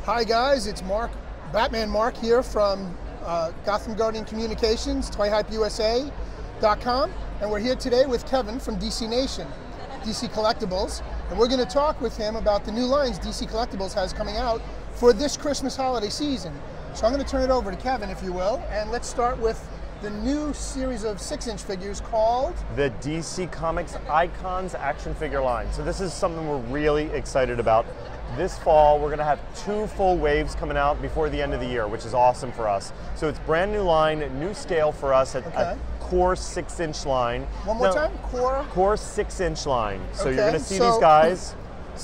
Hi guys, it's Marc, Batman Marc here from Gotham Guardian Communications, ToyHypeUSA.com, and we're here today with Kevin from DC Nation, DC Collectibles, and we're going to talk with him about the new lines DC Collectibles has coming out for this Christmas holiday season. So I'm going to turn it over to Kevin, if you will, and let's start with the new series of 6-inch figures called the DC Comics Icons action figure line. So this is something we're really excited about. This fall, we're going to have 2 full waves coming out before the end of the year, which is awesome for us. So it's brand new line, new scale for us at a core 6-inch line. One more time? Core 6-inch line. So you're going to see these guys.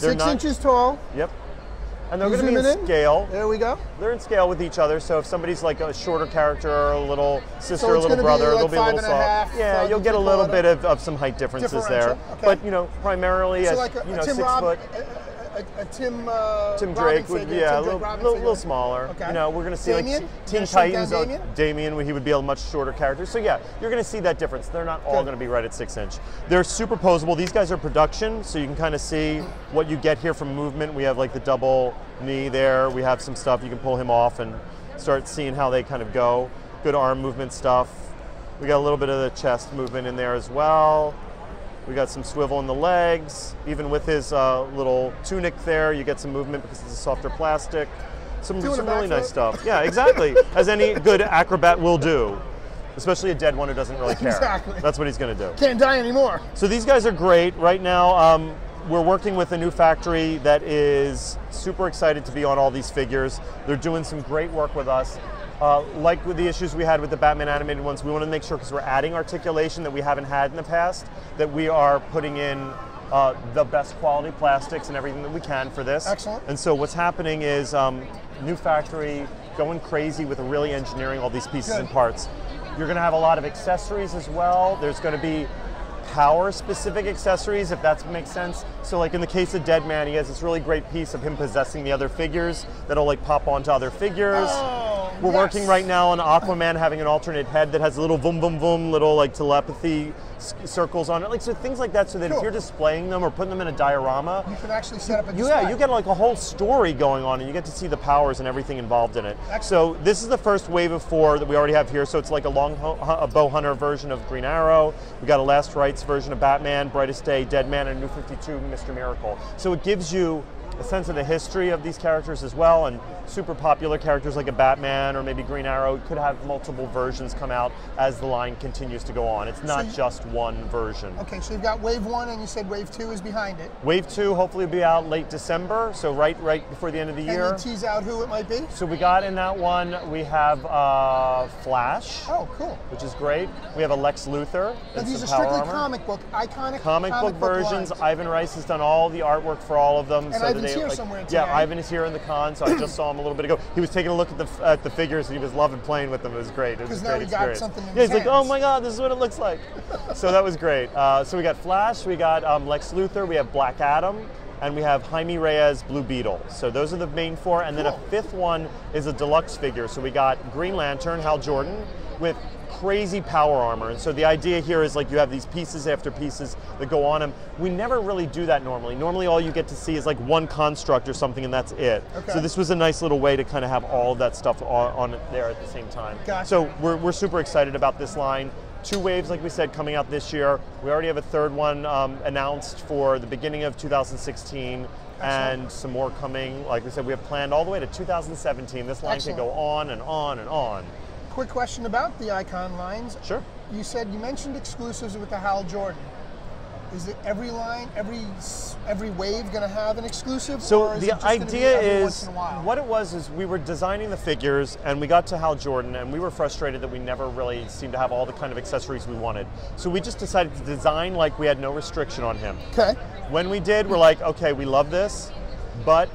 They're 6 inches tall. Yep. And they're going to be in scale. There we go. They're in scale with each other, so if somebody's like a shorter character, or a little sister, or a little brother, like they'll be a little soft. Yeah, you'll get a little bit of some height differences there. Okay. But you know, primarily so as like you know, 6 foot. A Tim Drake would, yeah, a little smaller. Okay. You know, we're going to see Damien? like Teen Titans. Damien, he would be a much shorter character. So yeah, you're going to see that difference. They're not all going to be right at 6-inch. They're superposable. These guys are production, so you can kind of see what you get here from movement. We have like the double knee there. We have some stuff you can pull him off and start seeing how they kind of go. Good arm movement stuff. We got a little bit of the chest movement in there as well. We got some swivel in the legs. Even with his little tunic there, you get some movement because it's a softer plastic. Some really nice stuff. Yeah, exactly. As any good acrobat will do. Especially a dead one who doesn't really care. Exactly. That's what he's going to do. Can't die anymore. So these guys are great. Right now, we're working with a new factory that is super excited to be on all these figures. They're doing some great work with us. Like with the issues we had with the Batman animated ones, we want to make sure, because we're adding articulation that we haven't had in the past, that we are putting in the best quality plastics and everything that we can for this. Excellent. And so what's happening is new factory going crazy with really engineering all these pieces and parts. You're going to have a lot of accessories as well. There's going to be power-specific accessories, if that makes sense. So like in the case of Deadman, he has this really great piece of him possessing the other figures that'll like pop onto other figures. We're working right now on Aquaman having an alternate head that has a little boom, boom, boom, little like telepathy circles on it. Like, so things like that, so that if you're displaying them or putting them in a diorama, you can actually set up a display. Yeah, you get like a whole story going on, and you get to see the powers and everything involved in it. So this is the first wave of 4 that we already have here. So it's like a bow hunter version of Green Arrow. We got a Last Rites version of Batman, Brightest Day, Deadman, and New 52, Mr. Miracle. So it gives you a sense of the history of these characters as well, and super popular characters like a Batman or maybe Green Arrow could have multiple versions come out as the line continues to go on. It's not just one version. Okay, so you've got Wave 1 and you said Wave 2 is behind it. Wave 2 hopefully will be out late December, so right before the end of the year. Can you tease out who it might be? So we got in that one, we have Flash. Oh, cool. Which is great. We have a Lex Luthor. And these are strictly comic book, iconic comic book versions. Lines. Ivan Rice has done all the artwork for all of them. And Ivan's here somewhere today. Yeah, Ivan is here in the con, so I just saw him a little bit ago. He was taking a look at the figures, and he was loving playing with them. It was great. It was a great experience. He's like, oh my God, this is what it looks like. So that was great. So we got Flash, we got Lex Luthor, we have Black Adam, and we have Jaime Reyes, Blue Beetle. So those are the main 4, and then a 5th one is a deluxe figure. So we got Green Lantern, Hal Jordan, with crazy power armor. And so the idea here is like you have these pieces after pieces that go on him. We never really do that normally. Normally all you get to see is like one construct or something, and that's it. So this was a nice little way to kind of have all of that stuff on there at the same time. So we're super excited about this line. 2 waves, like we said, coming out this year. We already have a 3rd one announced for the beginning of 2016. And some more coming. Like we said, we have planned all the way to 2017. This line can go on and on and on. Quick question about the icon lines. Sure. You mentioned exclusives with the Hal Jordan. Is it every line, every wave going to have an exclusive? So the idea is, what it was is we were designing the figures and we got to Hal Jordan and we were frustrated that we never really seemed to have all the kind of accessories we wanted. So we just decided to design like we had no restriction on him. Okay. When we did, we're like, okay, we love this, but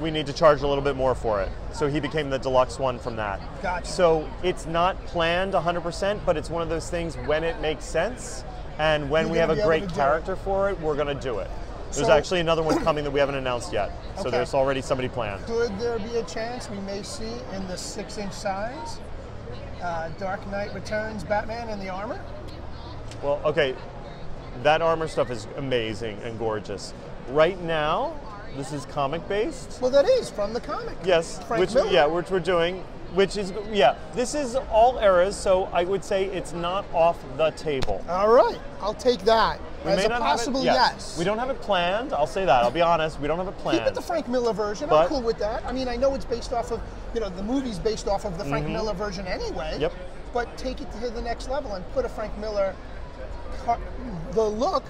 we need to charge a little bit more for it. So he became the deluxe one from that. Gotcha. So it's not planned 100%, but it's one of those things when it makes sense and when we have a great character for it, we're going to do it. There's actually another one coming that we haven't announced yet. So there's already somebody planned. Could there be a chance we may see in the 6-inch size Dark Knight Returns Batman in the armor? Well, okay, that armor stuff is amazing and gorgeous. Right now, This is comic based. Well, that is from the comic. Yes, Frank Miller. which we're doing. Which is, this is all eras, so I would say it's not off the table. All right, I'll take that as a possible yes. We don't have it planned, I'll say that, I'll be honest, we don't have it planned. Keep it the Frank Miller version, I'm cool with that. I mean, I know it's based off of, the movie's based off of the Frank Miller version anyway. Yep. But take it to the next level and put a Frank Miller, the look,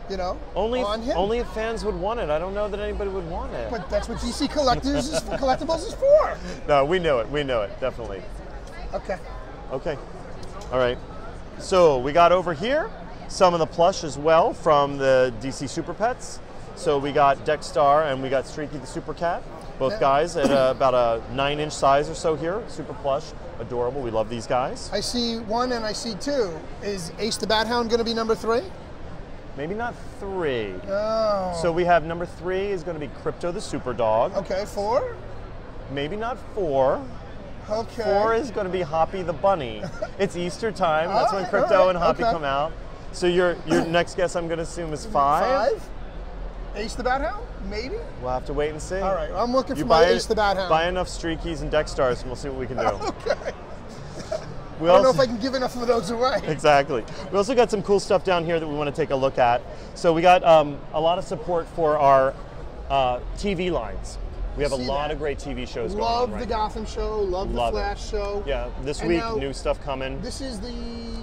on him. Only if fans would want it. I don't know that anybody would want it. But that's what DC Collectibles is for. No, we know it, definitely. Okay. Okay. All right. So we got over here some of the plush as well from the DC Super Pets. So we got Dexstar and we got Streaky the Super Cat. Both guys at about a 9-inch size or so here. Super plush. Adorable. We love these guys. I see 1 and I see 2. Is Ace the Bat Hound going to be number 3? Maybe not 3. Oh. So we have number 3 is going to be Crypto the Super Dog. Okay, 4? Maybe not 4. Okay. 4 is going to be Hoppy the Bunny. It's Easter time. That's when Crypto and Hoppy come out. So your next guess, I'm going to assume, is 5? 5? Ace the Bat Hound? Maybe? We'll have to wait and see. All right, I'm looking for my Ace the Bat Hound. Buy enough Streakies and Dexstars and we'll see what we can do. Okay. I don't know if I can give enough of those away. Exactly. We also got some cool stuff down here that we want to take a look at. So we got a lot of support for our TV lines. We have a lot of great TV shows going on right now. Love the Gotham show, love the Flash show. Yeah, this week, new stuff coming. This is the...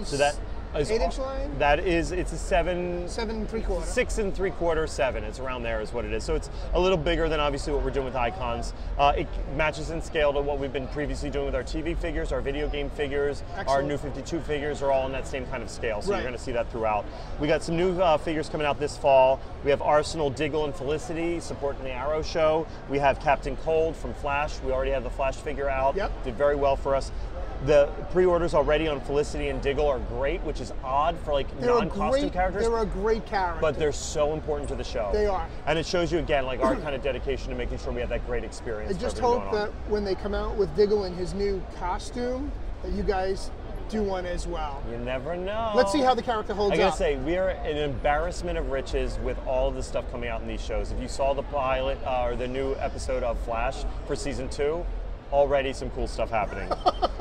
So that is 8-inch line? That is, it's a 7... 7 3/4. 6 3/4, 7. It's around there is what it is. So it's a little bigger than obviously what we're doing with Icons. It matches in scale to what we've been previously doing with our TV figures, our video game figures, our new 52 figures are all in that same kind of scale. So you're going to see that throughout. We got some new figures coming out this fall. We have Arsenal, Diggle, and Felicity supporting the Arrow show. We have Captain Cold from Flash. We already have the Flash figure out. Yep. Did very well for us. The pre-orders already on Felicity and Diggle are great, which is odd for like non-costume characters. They're a great character. But they're so important to the show. They are. And it shows you again like our kind of dedication to making sure we have that great experience. I just hope that when they come out with Diggle in his new costume, that you guys do one as well. You never know. Let's see how the character holds up. I gotta say, we are an embarrassment of riches with all of the stuff coming out in these shows. If you saw the pilot or the new episode of Flash for season 2, already some cool stuff happening.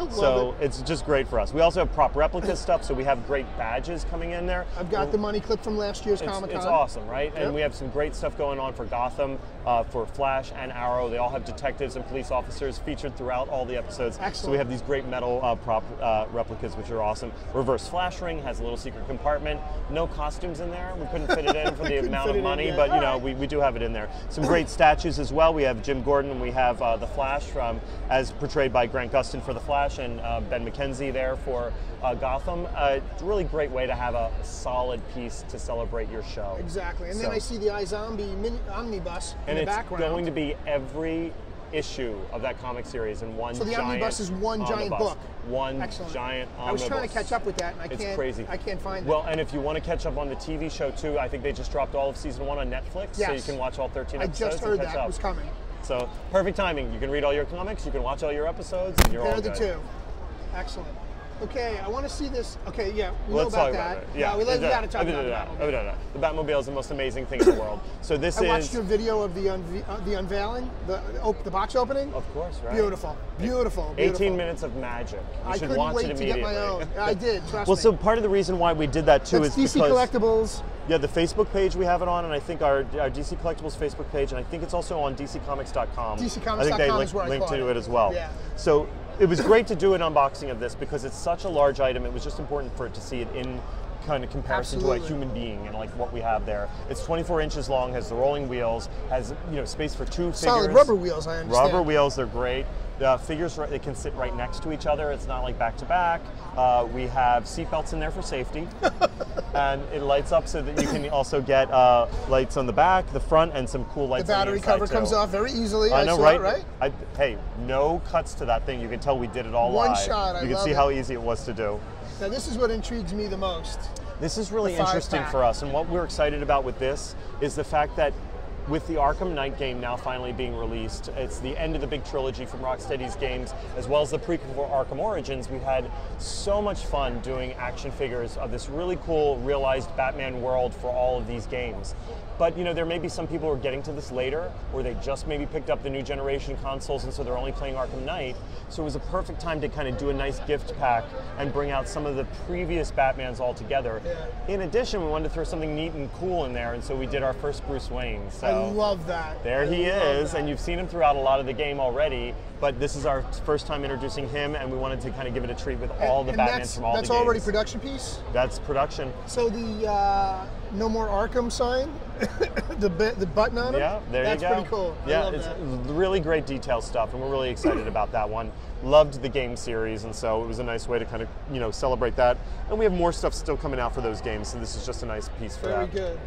So it's just great for us. We also have prop replica stuff, so we have great badges coming in there. I've got the money clip from last year's Comic-Con. It's awesome, right? Yep. And we have some great stuff going on for Gotham, for Flash and Arrow. They all have detectives and police officers featured throughout all the episodes. Excellent. So we have these great metal prop replicas, which are awesome. Reverse Flash Ring has a little secret compartment. No costumes in there. We couldn't fit it in for the amount of money, but you know, we do have it in there. Some great statues as well. We have Jim Gordon, and we have the Flash as portrayed by Grant Gustin for the Flash, and Ben McKenzie there for Gotham. It's a really great way to have a solid piece to celebrate your show. Exactly. And then I see the iZombie omnibus in the background. And it's going to be every issue of that comic series in one giant So the omnibus is one giant book. One giant omnibus. I was trying to catch up with that, and it's crazy. I can't find it. Well, and if you want to catch up on the TV show too, I think they just dropped all of season 1 on Netflix, so you can watch all 13 episodes. I just heard and catch that up. was coming. So perfect timing. You can read all your comics, you can watch all your episodes, and you're all good. They're the 2. Excellent. Okay, I want to see this. Okay, yeah, we Let's know about talk that. About it. Yeah, we got to talk about the Batmobile. The Batmobile is the most amazing thing in the world. So this is. I watched your video of the unveiling, the box opening. Of course, right? Beautiful, beautiful. 18 minutes of magic. You should watch it immediately. I couldn't wait to get my own. I did. Trust me. Well, so part of the reason why we did that too is DC because Collectibles. Yeah, the Facebook page we have it on, and I think our DC Collectibles Facebook page, and I think it's also on DCComics.com. DCComics.com I think they is where I linked caught to it as well. Yeah. So it was great to do an unboxing of this because it's such a large item. It was just important for it to see it in kind of comparison to a human being and like what we have there. It's 24 inches long, has the rolling wheels, has space for 2 figures. Solid rubber wheels, I understand. Rubber wheels, they're great. The figures, they can sit right next to each other. It's not like back to back. We have seatbelts in there for safety. And it lights up so that you can also get lights on the back, the front, and some cool lights on the inside. The battery cover comes off very easily. I know, right? Hey, no cuts to that thing. You can tell we did it all live. One shot, You can see how easy it was to do. Now this is what intrigues me the most. This is really interesting for us, and what we're excited about with this is the fact that with the Arkham Knight game now finally being released, it's the end of the big trilogy from Rocksteady's games, as well as the prequel for Arkham Origins. We've had so much fun doing action figures of this really cool, realized Batman world for all of these games. But you know, there may be some people who are getting to this later, or they just maybe picked up the new generation consoles, and so they're only playing Arkham Knight. So it was a perfect time to kind of do a nice gift pack and bring out some of the previous Batmans all together. Yeah. In addition, we wanted to throw something neat and cool in there, and so we did our first Bruce Wayne. So I love that. There he is, and you've seen him throughout a lot of the game already. But this is our first time introducing him, and we wanted to kind of give it a treat with all the Batmans from all the games. That's already production piece? That's production. So the No More Arkham sign, the button on it? Yeah, there you go. That's pretty cool. Yeah, it's really great detail stuff, and we're really excited about that one. Loved the game series, and so it was a nice way to kind of, you know, celebrate that. And we have more stuff still coming out for those games, so this is just a nice piece for that. Very good.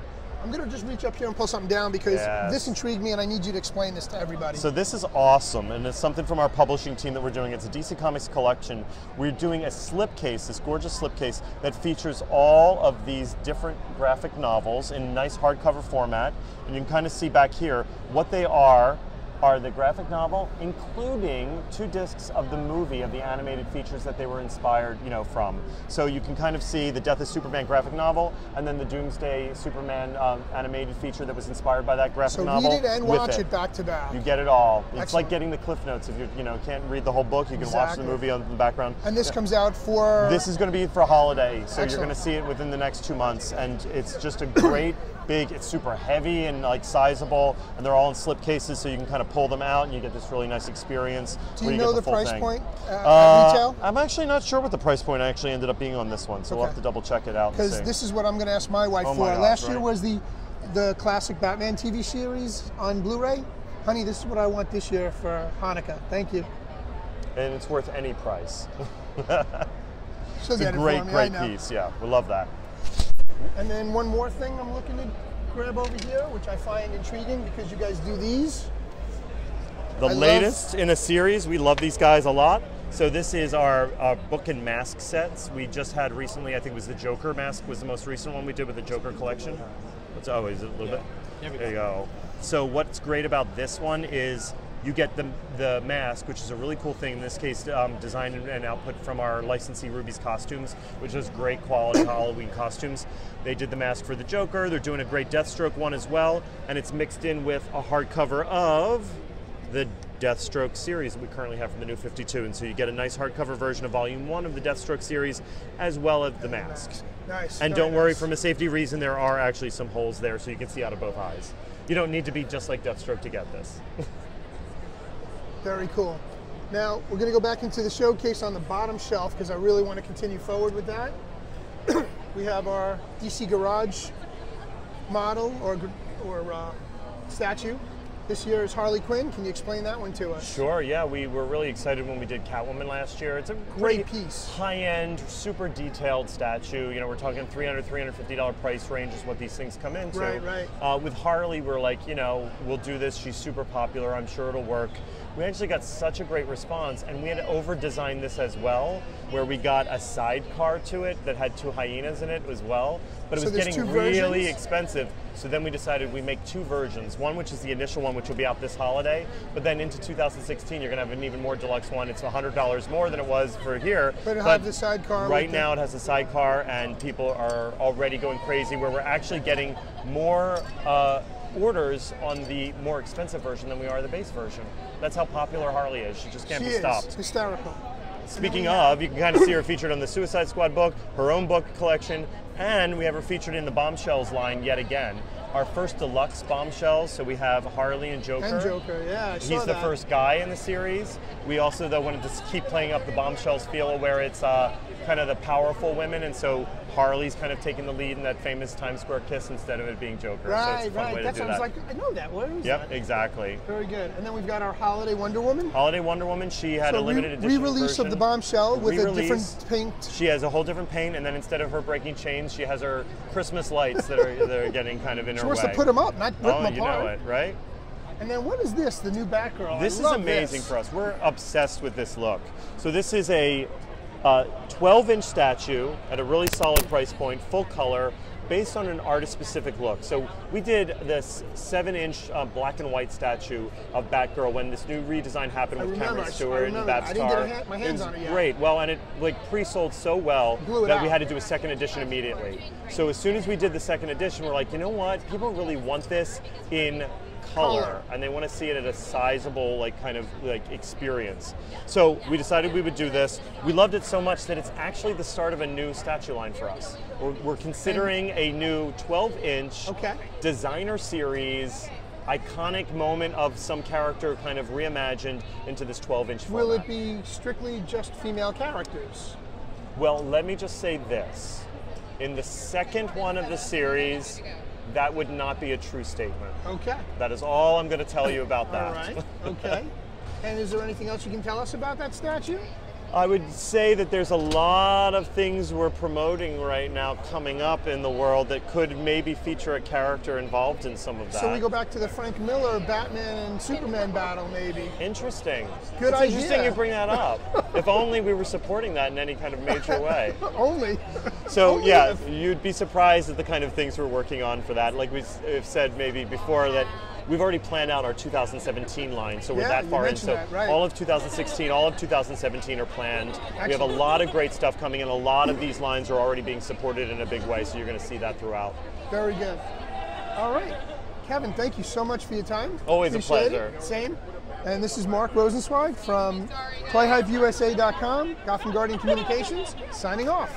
I'm going to just reach up here and pull something down because this intrigued me and I need you to explain this to everybody. So this is awesome, and it's something from our publishing team that we're doing. It's a DC Comics collection. We're doing a slipcase, this gorgeous slipcase that features all of these different graphic novels in nice hardcover format. And you can kind of see back here what they are the graphic novel, including 2 discs of the movie, of the animated features that they were inspired, you know, from. So you can kind of see the Death of Superman graphic novel, and then the Doomsday Superman animated feature that was inspired by that graphic novel. So read it and watch it back to back. You get it all. It's like getting the Cliff Notes. If you can't read the whole book, you can watch the movie on the background. And this comes out for? This is going to be for holiday, so you're going to see it within the next 2 months, and it's just a great big. It's super heavy and like sizable, and they're all in slip cases, so you can kind of pull them out, and you get this really nice experience. Do you know the price point at retail? I'm actually not sure what the price point actually ended up being on this one, so we'll have to double check it out. Because this is what I'm going to ask my wife for. Last year was the classic Batman TV series on Blu-ray. Honey, this is what I want this year for Hanukkah. Thank you. And it's worth any price. It's a great piece. Yeah, we love that. And then one more thing I'm looking to grab over here, which I find intriguing because you guys do these. The latest in a series. We love these guys a lot. So this is our book and mask sets. We just had recently, I think it was the Joker mask was the most recent one we did with the Joker collection. Is it a little bit? There you go. So what's great about this one is you get the mask, which is a really cool thing. In this case, designed and output from our licensee Ruby's Costumes, which is great quality Halloween costumes. They did the mask for the Joker. They're doing a great Deathstroke one as well, and it's mixed in with a hardcover of the Deathstroke series that we currently have from the New 52, and so you get a nice hardcover version of Volume 1 of the Deathstroke series, as well as the masks. Nice. And don't worry, from a safety reason, there are actually some holes there, so you can see out of both eyes. You don't need to be just like Deathstroke to get this. Very cool. Now, we're going to go back into the showcase on the bottom shelf because I really want to continue forward with that. We have our DC Garage model or statue. This year is Harley Quinn. Can you explain that one to us? Sure, yeah. We were really excited when we did Catwoman last year. It's a great piece. High-end, super detailed statue. You know, we're talking $300, $350 price range is what these things come into. Right. With Harley, we're like, you know, we'll do this. She's super popular. I'm sure it'll work. We actually got such a great response, and we had to over-design this as well, where we got a sidecar to it that had 2 hyenas in it as well. But it was getting really expensive. So then we decided we make 2 versions. One, which is the initial one, which will be out this holiday. But then into 2016, you're going to have an even more deluxe one. It's $100 more than it was for here. But it'll have the sidecar. Right now, it has a sidecar, and people are already going crazy, where we're actually getting more orders on the more expensive version than we are the base version. That's how popular Harley is. She just can't be stopped. It's hysterical. Speaking of, you can kind of see her featured on the Suicide Squad book, her own book collection, and we have her featured in the Bombshells line yet again. Our first deluxe Bombshells, so we have Harley and Joker. And Joker, yeah, I saw He's the first guy in the series. We also, though, wanted to keep playing up the Bombshells feel, where it's kind of the powerful women, and so Harley's kind of taking the lead in that famous Times Square kiss instead of it being Joker. Right, so it's a fun way to do sounds like, I know that. Where is Yep, that? exactly. Very good. And then we've got our Holiday Wonder Woman. Holiday Wonder Woman, she had a limited edition re-release of the Bombshell with a different paint. She has a whole different paint, and then instead of her breaking chains, she has her Christmas lights that are getting kind of in her way. She wants to put them up, not rip them apart. You know it, right? And then what is this, the new Batgirl? This is amazing for us. We're obsessed with this look. So this is a 12-inch statue at a really solid price point, full color, based on an artist-specific look. So we did this 7-inch black and white statue of Batgirl when this new redesign happened with Cameron Stewart and Babs Tarr. I didn't get my hands on it yet. Great. Well, and it like pre-sold so well that we had to do a second edition immediately. So as soon as we did the second edition, we're like, you know what? People really want this in color, and they want to see it at a sizable kind of experience. So we decided we would do this. We loved it so much that it's actually the start of a new statue line for us. We're considering a new 12-inch designer series, iconic moment of some character kind of reimagined into this 12-inch format. Will it be strictly just female characters? Well, let me just say this. In the second one of the series, that would not be a true statement. Okay. That is all I'm going to tell you about that. All right. Okay. And is there anything else you can tell us about that statue? I would say that there's a lot of things we're promoting right now coming up in the world that could maybe feature a character involved in some of that. So we go back to the Frank Miller Batman and Superman battle, maybe. Interesting. Good idea. Interesting you bring that up. If only we were supporting that in any kind of major way. Only. So yeah, you'd be surprised at the kind of things we're working on for that. Like we've said maybe before, that we've already planned out our 2017 line, so we're that far in. So all of 2016, all of 2017 are planned. Excellent. We have a lot of great stuff coming in. A lot of these lines are already being supported in a big way, so you're going to see that throughout. Very good. All right. Kevin, thank you so much for your time. Always a pleasure. Same. And this is Marc Rosenzweig from PlayHypeUSA.com, Gotham Guardian Communications, signing off.